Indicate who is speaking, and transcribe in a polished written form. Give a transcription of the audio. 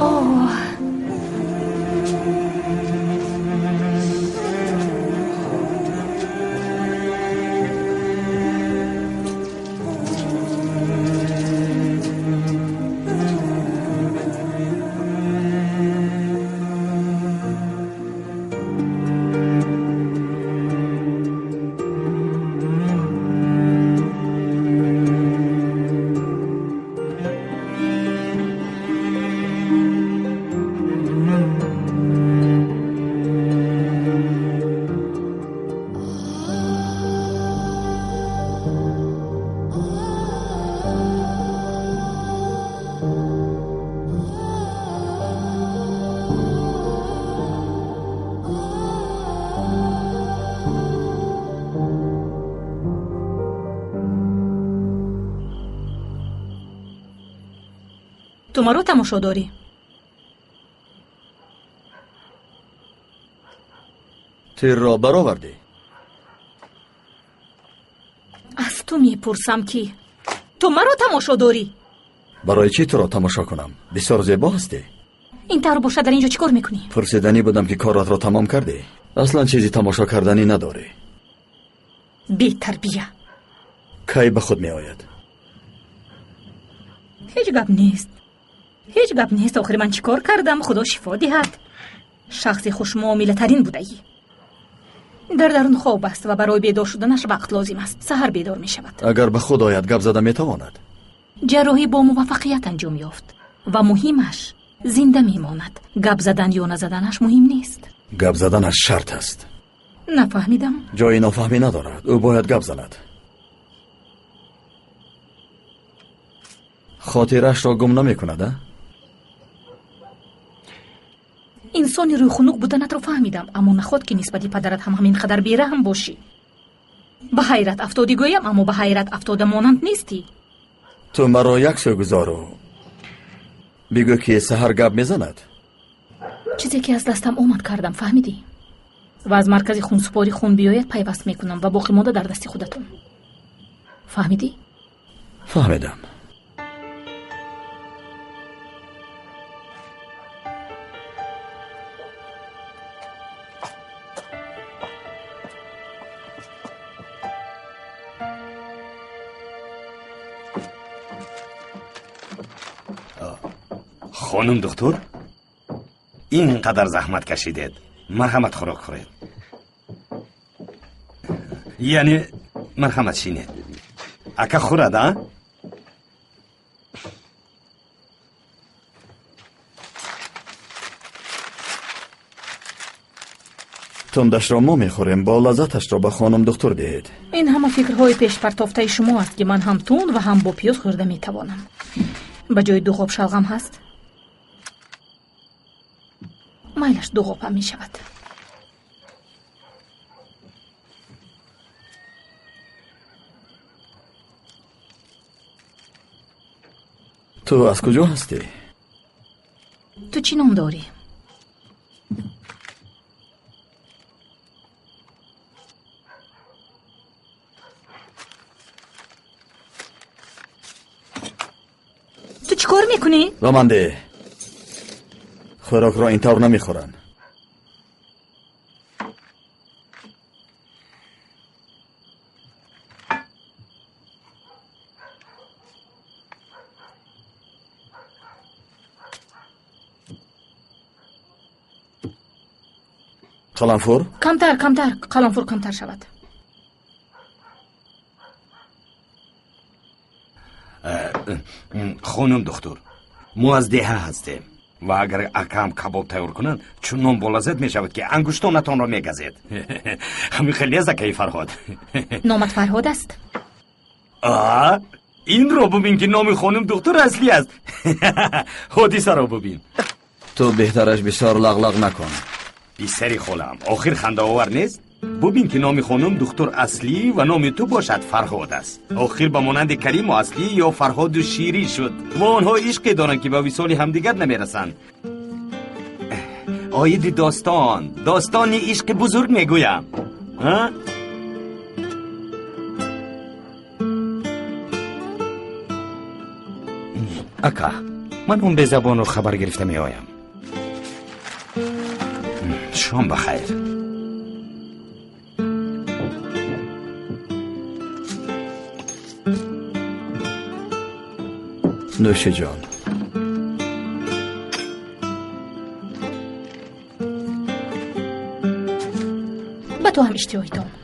Speaker 1: اوه. تو ما رو تماشا داری؟
Speaker 2: تیر را برآوردی؟
Speaker 1: از تو میپرسم که تو ما رو تماشا داری؟
Speaker 2: برای چی تو را تماشا کنم؟ بسیار زیبا هستی.
Speaker 1: این طور باشه در اینجا چی کار میکنی؟
Speaker 2: پرسیدنی بودم که کارت را تمام کردی. اصلا چیزی تماشا کردنی نداری.
Speaker 1: بی تربیه.
Speaker 2: کی به خود می آید؟
Speaker 1: هیچ گپ نیست. آخر من چی کار کردم؟ خدا شفا دهد. شخص خوش معامله ترین بوده ای. در درون خواب است و برای بیدار شدنش وقت لازم است. سحر بیدار می شود.
Speaker 2: اگر به خود آید گپ زده می تواند.
Speaker 1: جراحی با موفقیت انجام یافت و مهمش زنده می ماند. گپ زدن یا نزدنش مهم نیست.
Speaker 2: گپ زدنش شرط است.
Speaker 1: نفهمیدم.
Speaker 2: جای نفهمی ندارد. او باید گپ زند. خاطرش را گم نمی کند.
Speaker 1: انسانی روی خنک بودنت رو فهمیدم، اما نخواد که نسبت پدرت هم همین قدر بیرحم باشی. به حیرت افتادی گویم، اما به حیرت افتاده مانند نیستی.
Speaker 2: تو مرا یک سو گذارو بگو که سحر گپ میزند.
Speaker 1: چیزی که از دستم اومد کردم، فهمیدی؟ و از مرکز خونسپاری خون بیاید پیوست میکنم و باقی مانده در دست خودتون. فهمیدی؟
Speaker 2: فهمیدم.
Speaker 3: خانم دکتر، اینقدر زحمت کشیدید، مرحمت خوراک خورید. یعنی مرحمت شینید. اکا خورد ها؟
Speaker 2: تندش را ما میخوریم، با لذتش را به خانم دکتر دهید.
Speaker 1: این همه فکرهای پیش پرتافته شما است که من هم تند و هم با پیاز خورده میتوانم. به جای 2 قاب شلغم هست؟ مایلش 2 قاب هم میشود.
Speaker 2: تو از کجا هستی؟
Speaker 1: تو چی نام داری؟ تو چی کار میکنی؟
Speaker 2: رامنده، خوراک را اینطور نمیخورن. قلنفور؟
Speaker 1: کمتر قلنفور کمتر شود.
Speaker 3: خانم دکتر، ما از دهه هستیم و اگر اکم کباب تیار کنند چونان بالازد می شود که انگشتانتان را می گزید. همین خیلی از اکی فرهاد.
Speaker 1: نامت فرهاد است؟
Speaker 3: این را ببین که نام خانم دکتر اصلی است. حادثه را ببین.
Speaker 2: تو بهترش بسیار لغلغ نکن.
Speaker 3: بیسری خالم، آخر خنده آور نیست؟ ببین که نام خانم دکتر اصلی و نام تو باشد فرهاد است. آخر به مانند کریم و اصلی یا فرهاد و شیری شد و آنها عشقی دارند که به وصال همدیگر نمیرسند. آید داستان عشق بزرگ میگویم. اکا من اون به زبان رو خبر گرفته می آیم. شام بخیر.
Speaker 2: نوش جان.
Speaker 1: به تو هم اشتیاقی دارم.